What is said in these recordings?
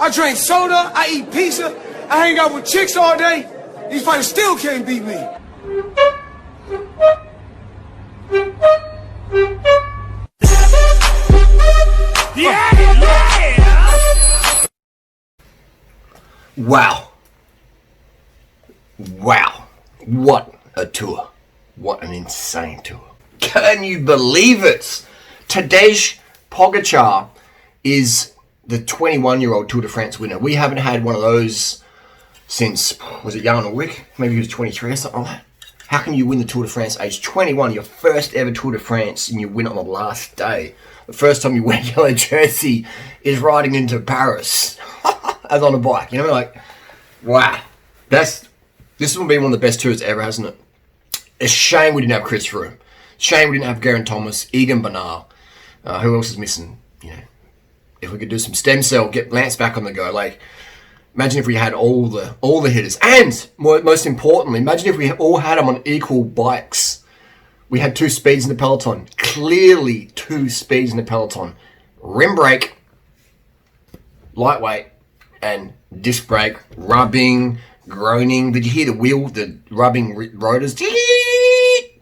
I drink soda, I eat pizza, I hang out with chicks all day. These fighters still can't beat me. Wow. What a tour. What an insane tour. Can you believe it? Tedaj Pogacar is the 21-year-old Tour de France winner. We haven't had one of those since, was it Jan Ulrich? Maybe he was 23 or something like that. How can you win the Tour de France age 21, your first ever Tour de France, and you win it on the last day? The first time you wear yellow jersey is riding into Paris as on a bike. You know, like, wow. This has been one of the best tours ever, hasn't it? A shame we didn't have Chris Froome. Shame we didn't have Geraint Thomas, Egan Bernal. Who else is missing? You know, if we could do some stem cell, get Lance back on the go. Like, imagine if we had all the hitters, and most importantly, imagine if we all had them on equal bikes. We had two speeds in the peloton. Clearly, two speeds in the peloton: rim brake, lightweight, and disc brake. Rubbing, groaning. Did you hear the rubbing rotors?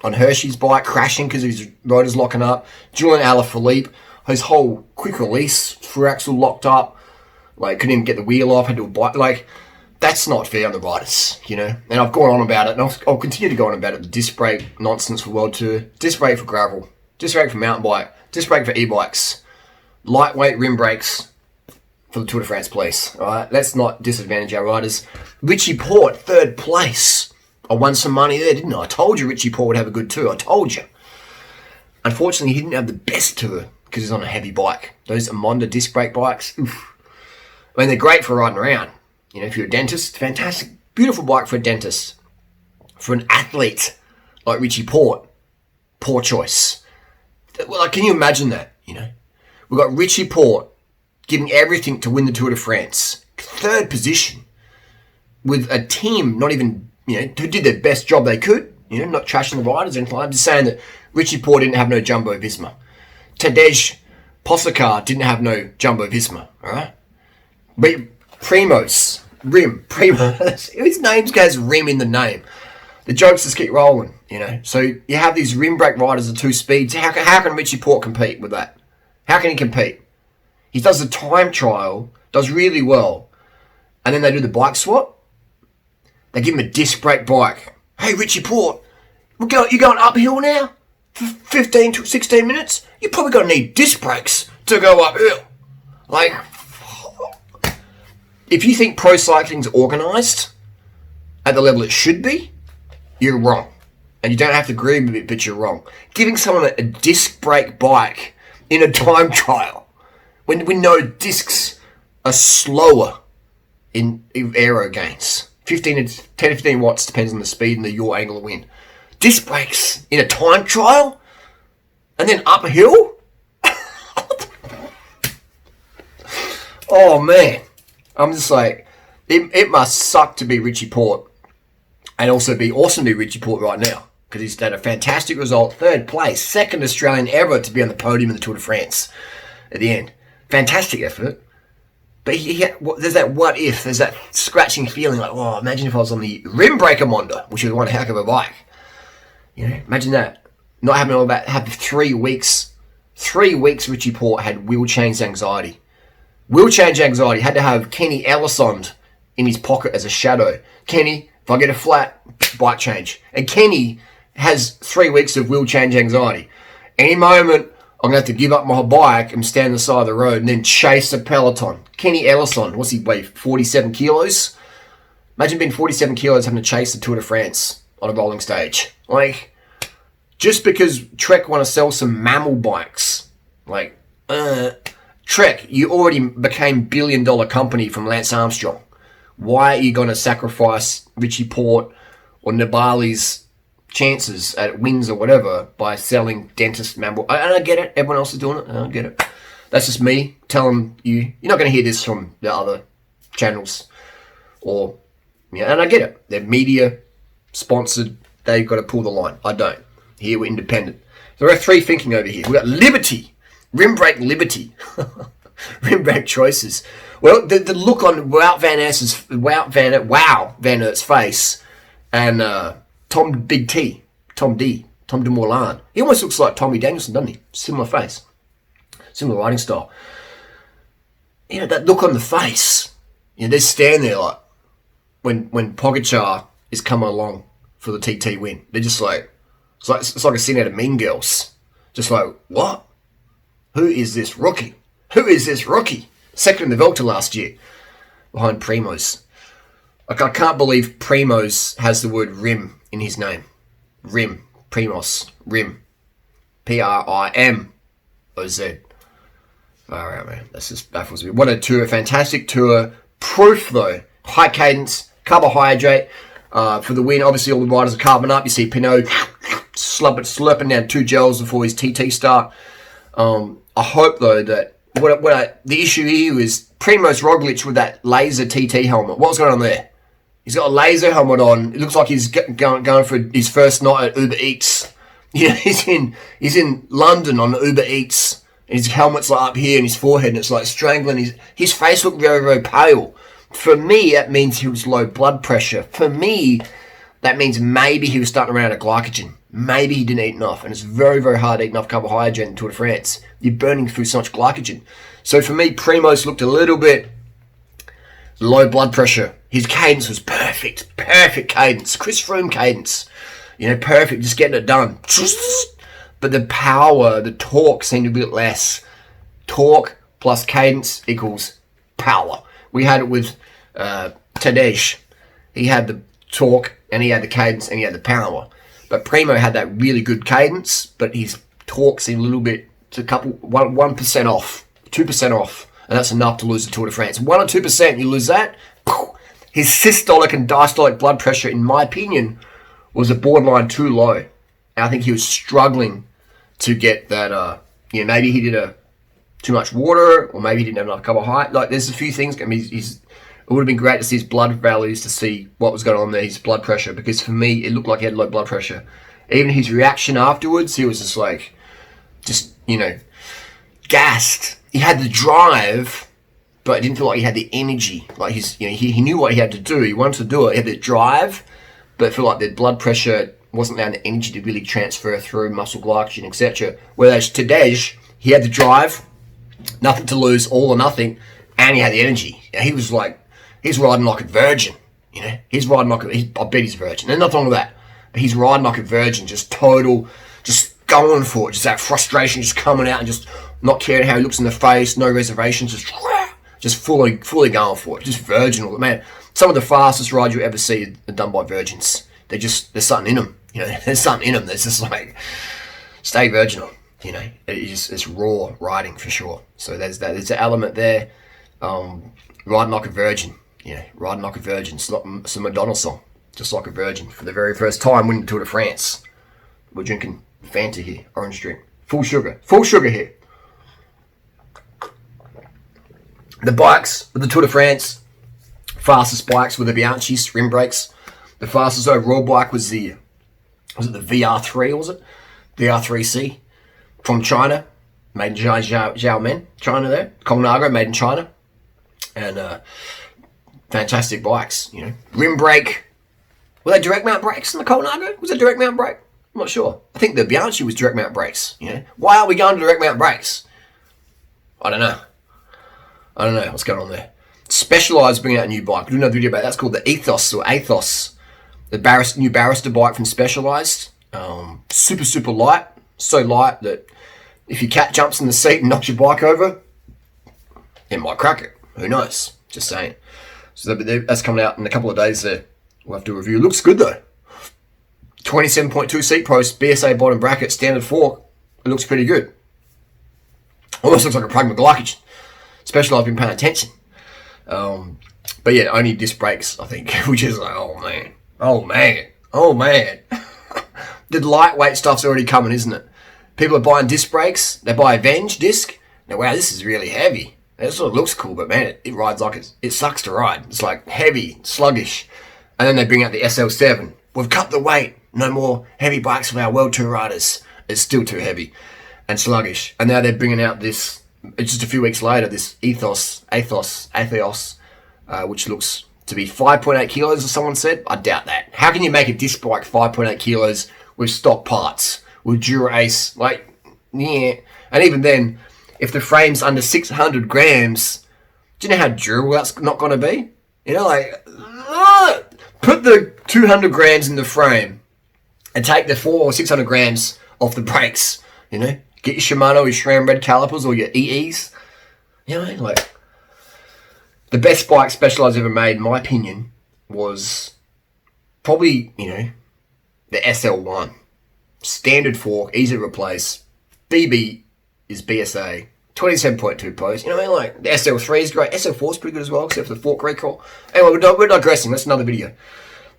On Hershey's bike, crashing because his rotor's locking up. Julian Alaphilippe, his whole quick release through axle locked up. Like, couldn't even get the wheel off, had to bike. Like, that's not fair on the riders, you know. And I've gone on about it, and I'll continue to go on about it. The disc brake nonsense for World Tour, disc brake for gravel, disc brake for mountain bike, disc brake for e-bikes, lightweight rim brakes for the Tour de France, please. All right, let's not disadvantage our riders. Richie Porte, third place. I won some money there, didn't I? I told you Richie Porte would have a good tour. I told you. Unfortunately, he didn't have the best tour because he's on a heavy bike. Those Amonda disc brake bikes, oof. I mean, they're great for riding around. You know, if you're a dentist, fantastic. Beautiful bike for a dentist. For an athlete like Richie Porte, poor choice. Well, like, can you imagine that, you know? We've got Richie Porte giving everything to win the Tour de France. Third position. With a team not even, you know, who did their best job they could. You know, not trashing the riders or anything. I'm just saying that Richie Porte didn't have no Jumbo Visma. Tadej Pogacar didn't have no Jumbo Visma, alright? But Primoz, his name has Rim in the name. The jokes just keep rolling, you know. So you have these rim brake riders at two speeds. How can Richie Porte compete with that? How can he compete? He does the time trial, does really well, and then they do the bike swap. They give him a disc brake bike. Hey, Richie Porte, you're going uphill now for 15 to 16 minutes? You're probably going to need disc brakes to go uphill. Like, if you think pro cycling's organised at the level it should be, you're wrong. And you don't have to agree with it, but you're wrong. Giving someone a disc brake bike in a time trial, when we know discs are slower in aero gains. 10 to 15 watts depends on the speed and your angle of wind. Disc brakes in a time trial? And then uphill? Oh man. I'm just like, it must suck to be Richie Porte. And also be awesome to be Richie Porte right now. Because he's had a fantastic result. Third place. Second Australian ever to be on the podium in the Tour de France. At the end. Fantastic effort. But there's that what if. There's that scratching feeling like, oh, imagine if I was on the rim brake Amonda, which is one heck of a bike. You know, imagine that. Not having all that. Have 3 weeks. 3 weeks Richie Porte had wheel change anxiety. Wheel change anxiety. Had to have Kenny Elissonde in his pocket as a shadow. Kenny, if I get a flat, bike change. And Kenny has 3 weeks of wheel change anxiety. Any moment, I'm going to have to give up my bike and stand on the side of the road and then chase a peloton. Kenny Elissonde, what's he weigh, 47 kilos? Imagine being 47 kilos having to chase the Tour de France on a rolling stage. Like, just because Trek want to sell some mammal bikes, like, Trek, you already became billion-dollar company from Lance Armstrong. Why are you going to sacrifice Richie Porte or Nibali's chances at wins or whatever by selling dentist mammal? And I get it. Everyone else is doing it. I get it. That's just me telling you. You're not going to hear this from the other channels. Or, yeah, and I get it. They're media sponsored. They've got to pull the line. I don't. Here we're independent. So we have three thinking over here. We've got Liberty. Rim brake Liberty. rim brake choices. Well, the look on Wout Van Aert's face and Tom Dumoulin. He almost looks like Tommy Danielson, doesn't he? Similar face, similar riding style. You know, that look on the face. You know, they stand there like when Pogacar is coming along for the TT win. They're just like, it's like a scene out of Mean Girls. Just like, what? Who is this rookie? Who is this rookie? Second in the Vuelta last year, behind Primoz. Like, I can't believe Primoz has the word rim in his name. Rim. Primoz. Rim. Primoz. Far out, man. That just baffles me. What a tour. A fantastic tour. Proof, though. High cadence. Carbohydrate. For the win, obviously all the riders are carbon up. You see Pinot slurping down 2 gels before his TT start. I hope, though, that the issue here is Primoz Roglic with that laser TT helmet. What's going on there? He's got a laser helmet on. It looks like he's going for his first night at Uber Eats. You know, he's in London on Uber Eats. And his helmet's like up here in his forehead, and it's like strangling. His face looked very, very pale. For me, that means he was low blood pressure. For me, that means maybe he was starting to run out of glycogen. Maybe he didn't eat enough. And it's very, very hard to eat enough carbohydrate in Tour de France. You're burning through so much glycogen. So for me, Primoz looked a little bit low blood pressure. His cadence was perfect. Perfect cadence. Chris Froome cadence. You know, perfect. Just getting it done. But the power, the torque seemed to be a bit less. Torque plus cadence equals power. We had it with Tedaj. He had the torque, and he had the cadence, and he had the power. But Primo had that really good cadence, but his torque seemed a little bit, it's a couple, 1% off, 2% off, and that's enough to lose the Tour de France. 1 or 2%, you lose that. His systolic and diastolic blood pressure, in my opinion, was a borderline too low. And I think he was struggling to get that, maybe he did too much water, or maybe he didn't have enough carbohydrate. Like, there's a few things. I mean, it would have been great to see his blood values, to see what was going on there, his blood pressure, because for me, it looked like he had low blood pressure. Even his reaction afterwards, he was just like, gassed. He had the drive, but it didn't feel like he had the energy. Like, he knew what he had to do. He wanted to do it. He had the drive, but it felt like the blood pressure wasn't allowing the energy to really transfer through muscle glycogen, etc. Whereas Tadej, he had the drive, nothing to lose, all or nothing, and he had the energy. He was like, he's riding like a virgin, you know. He's riding like I bet he's a virgin. There's nothing wrong with that. But he's riding like a virgin, just total, just going for it. Just that frustration just coming out and just not caring how he looks in the face, no reservations, just fully going for it. Just virginal. Man, some of the fastest rides you ever see are done by virgins. There's something in them, you know. There's something in them that's just like, stay virginal, you know. It's raw riding for sure. So there's an element there. Riding like a virgin. Yeah, riding like a virgin. It's a Madonna song. Just like a virgin. For the very first time winning the Tour de France. We're drinking Fanta here. Orange drink. Full sugar. Full sugar here. The bikes with the Tour de France. Fastest bikes were the Bianchi's rim brakes. The fastest overall bike was the VR3, was it? VR3C. From China. Made in Xiamen. China there. Colnago, made in China. And fantastic bikes, you know. Rim brake. Were they direct mount brakes in the Colnago? Was it direct mount brake? I'm not sure. I think the Bianchi was direct mount brakes, you know. Why are we going to direct mount brakes? I don't know what's going on there. Specialized bringing out a new bike. We'll do another video about that. That's called the Ethos or Athos. The new Barrister bike from Specialized. Super, super light. So light that if your cat jumps in the seat and knocks your bike over, it might crack it. Who knows? Just saying. So that's coming out in a couple of days there. We'll have to review. Looks good though. 27.2 seat post, BSA bottom bracket, standard fork. It looks pretty good. Almost looks like a Pragma glycogen. Specialized been paying attention. But yeah, only disc brakes, I think, which is like, oh man. The lightweight stuff's already coming, isn't it? People are buying disc brakes. They buy a Venge disc. Now, wow, this is really heavy. It sort of looks cool, but man, it rides like it sucks to ride. It's like heavy, sluggish. And then they bring out the SL7. We've cut the weight. No more heavy bikes for our World Tour riders. It's still too heavy and sluggish. And now they're bringing out this just a few weeks later, this Athos, which looks to be 5.8 kilos, as someone said. I doubt that. How can you make a disc bike 5.8 kilos with stock parts, with Dura-Ace? Like, yeah. And even then, if the frame's under 600 grams, do you know how durable that's not going to be? You know, like, put the 200 grams in the frame and take the 400 or 600 grams off the brakes, you know? Get your Shimano, your SRAM red calipers, or your EEs. You know, like, the best bike Specialized ever made, in my opinion, was probably, you know, the SL1. Standard fork, easy to replace. BB is BSA. 27.2 post. You know what I mean? Like, the SL3 is great. SL4 is pretty good as well, except for the fork recall. Anyway, we're digressing. That's another video.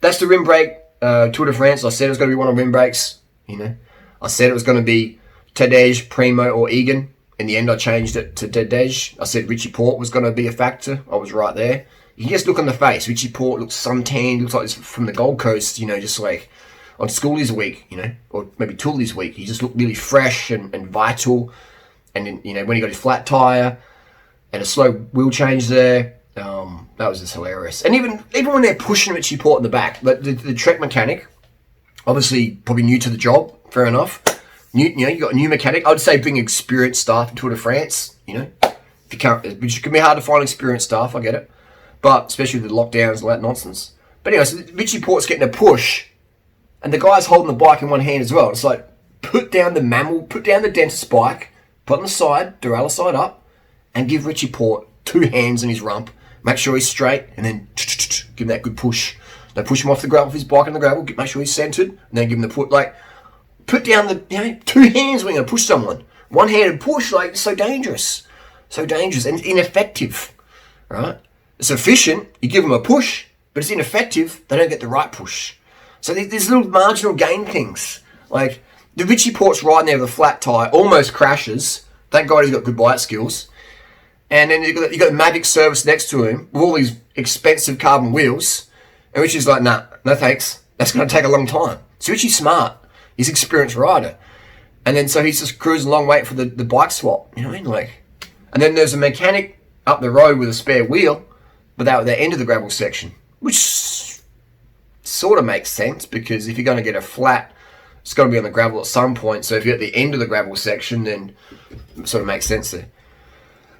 That's the rim brake Tour de France. I said it was going to be one of rim brakes. You know, I said it was going to be Tedaj, Primo, or Egan. In the end, I changed it to Tedaj. I said Richie Porte was going to be a factor. I was right there. You can just look on the face. Richie Porte looks suntanned. Looks like he's from the Gold Coast, you know, just like on Schoolie's week, you know, or maybe Toolie's week. He just looked really fresh and vital. And then, you know, when he got his flat tyre and a slow wheel change there, that was just hilarious. And even when they're pushing Richie Porte in the back, the Trek mechanic, obviously probably new to the job, fair enough. New, you know, you got a new mechanic. I'd say bring experienced staff in Tour de France, you know. If you can't, which can be hard to find experienced staff, I get it. But especially with the lockdowns and all that nonsense. But anyway, so Richie Porte's getting a push, and the guy's holding the bike in one hand as well. It's like, put down the mammal, put down the dentist bike, put on the side, derailleur side up, and give Richie Porte 2 hands in his rump. Make sure he's straight, and then give him that good push. They push him off the gravel, off his bike on the gravel, make sure he's centered, and then give him the put. Like, put down the, you know, 2 hands when you're going to push someone. One-handed push, like, it's so dangerous. So dangerous and ineffective, right? It's efficient, you give them a push, but it's ineffective, they don't get the right push. So there's little marginal gain things. Like, the Richie Porte's riding there with a flat tyre, almost crashes. Thank God he's got good bike skills. And then you got the Mavic service next to him with all these expensive carbon wheels. And Richie's like, nah, no thanks. That's going to take a long time. So Richie's smart. He's an experienced rider. And then so he's just cruising along waiting for the bike swap. You know what I mean? Like, and then there's a mechanic up the road with a spare wheel, but that at the end of the gravel section, which sort of makes sense because if you're going to get a flat, it's got to be on the gravel at some point. So if you're at the end of the gravel section, then it sort of makes sense there.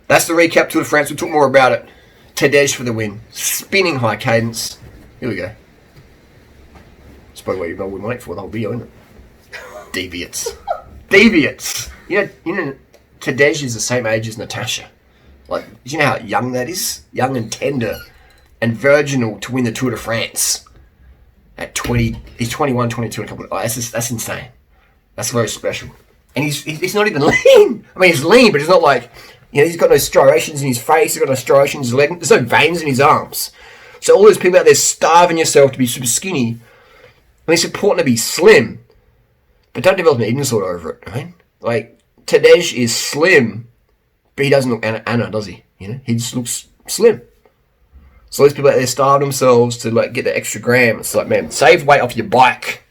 That's the recap Tour de France. We'll talk more about it. Tedaj for the win. Spinning high cadence. Here we go. That's probably what you've been waiting for the whole video, isn't it? Deviates. Deviates. You know, Tedaj is the same age as Natasha. Like, do you know how young that is? Young and tender and virginal to win the Tour de France. At 20, he's 21, 22 in a couple of... Oh, that's insane. That's very special. And he's not even lean. I mean, he's lean, but he's not like... You know, he's got no striations in his face, he's got no striations in his leg, there's no veins in his arms. So all those people out there starving yourself to be super skinny, I mean, it's important to be slim, but don't develop an eating disorder over it, right? Like, Tedaj is slim, but he doesn't look Anna, does he? You know, he just looks slim. So those people out there starve themselves to, like, get the extra gram. It's like, man, save weight off your bike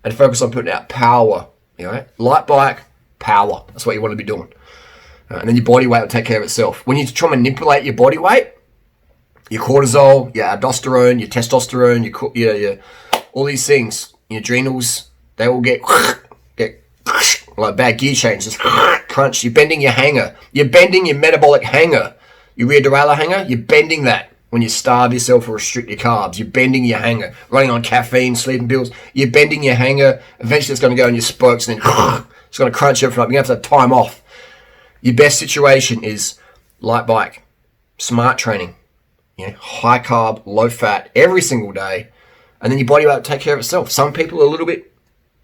and focus on putting out power, you know? Light bike, power. That's what you want to be doing. And then your body weight will take care of itself. When you try and manipulate your body weight, your cortisol, your aldosterone, your testosterone, your all these things, your adrenals, they will get like bad gear changes. Crunch. You're bending your hanger. You're bending your metabolic hanger. Your rear derailleur hanger, you're bending that when you starve yourself or restrict your carbs. You're bending your hanger. Running on caffeine, sleeping pills. You're bending your hanger. Eventually it's going to go in your spokes and then it's going to crunch everything up. You're going to have to have time off. Your best situation is light bike, smart training, you know, high carb, low fat every single day, and then your body will take care of itself. Some people are a little bit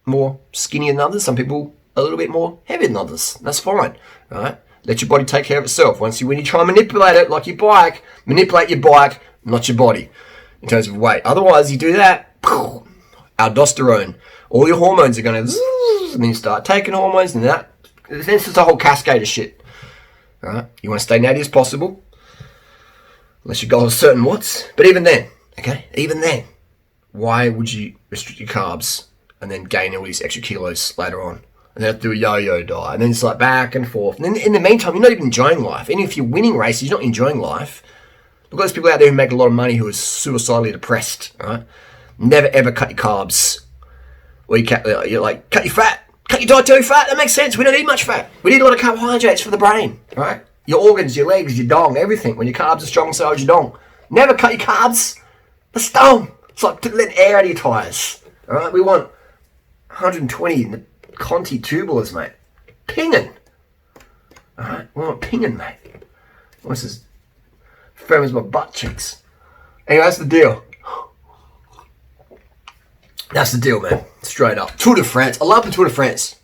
more skinny than others. Some people are a little bit more heavy than others. That's fine, right? Let your body take care of itself. When you try and manipulate it like your bike, manipulate your bike, not your body, in terms of weight. Otherwise, you do that, aldosterone, all your hormones are going to, and then you start taking hormones, and that. This is a whole cascade of shit. Alright? You want to stay natty as possible. Unless your goal is certain watts. But even then, okay? Even then, why would you restrict your carbs and then gain all these extra kilos later on? and then have to do a yo-yo diet, and then it's like back and forth. And then in the meantime, you're not even enjoying life. And if you're winning races, you're not enjoying life. Look at those people out there who make a lot of money who are suicidally depressed, right? Never ever cut your carbs. Or you're like, cut your fat. Cut your dietary fat. That makes sense. We don't need much fat. We need a lot of carbohydrates for the brain, right? Your organs, your legs, your dong, everything. When your carbs are strong, so is your dong. Never cut your carbs. That's dumb. It's like letting air out of your tyres. All right? We want 120 in the Conti tubulars, mate. Pinging. All right? We want pinging, mate. What's this? Firm as my butt cheeks. Anyway, that's the deal. That's the deal, man. Straight up. Tour de France. I love the Tour de France.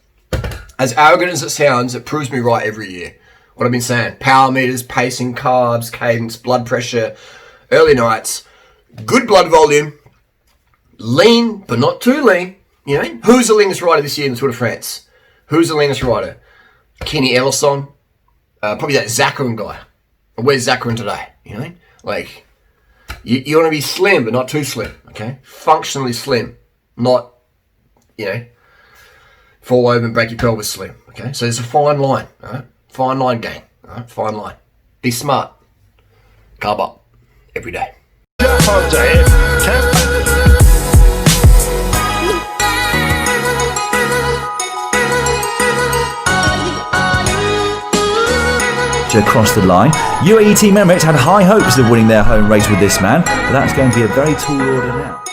As arrogant as it sounds, it proves me right every year. What I've been saying. Power meters, pacing, carbs, cadence, blood pressure, early nights, good blood volume, lean, but not too lean. You know? Who's the leanest rider this year in the Tour de France? Who's the leanest rider? Kenny Ellison. Probably that Zakarin guy. Where's Zakarin today? You know? Like, you want to be slim, but not too slim. Okay? Functionally slim. Not, you know, fall over and break your pelvis slim. Okay, so there's a fine line. All right, fine line, gang. All right, fine line. Be smart. Carb up every day. Across the line, UAE Team Emirates had high hopes of winning their home race with this man, but that's going to be a very tall order now.